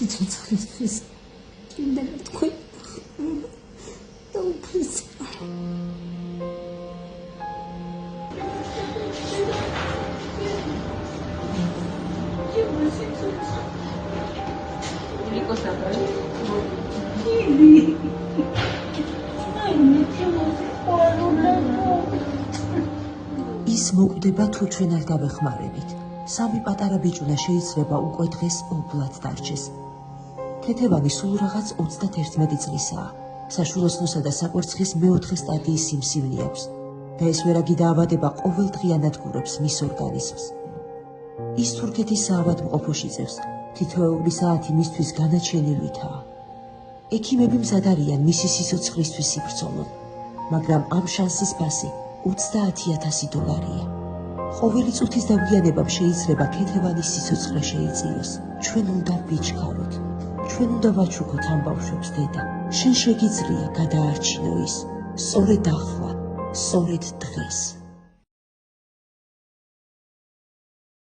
სიცოცხლისთვის კიდევ თქვენ და უფლის ის მოკვდება თუ ჩვენ არ გავეხმარებით. სამი პატარა ბიჭუნა შეიძლება უკვე დღეს ობლად დარჩეს. თეთევანი სულ რაღაც 31 წლისაა. საშვილოსნოსა და საკვერცხის მეოთხე სტადიის სიმსივნე აქვს და ეს ვერაგი დაავადება ყოველდღიურად გურებს მის ორგანიზმს. ის თურქეთის საავადმყოფოში წევს. თითოეული საათი მისთვის განაჩენილვითაა. ექიმები მზად არიან მისი სიცოცხლისთვის იბრძოლონ, მაგრამ ამ შანსის ფასი $30,000. ყოველი წუთის დაგვიანებამ შეიძლება ქეთევანის სიცოცხლე შეიწიოს. ჩვენ უნდა ვიჩქაროთ. ჩვენ უნდა ვაჩუქოთ ამ ბავშვებს, დედა. შენ შეგიძლია გადაარჩინო ის. სწორედ ახლა, სწორედ დღეს.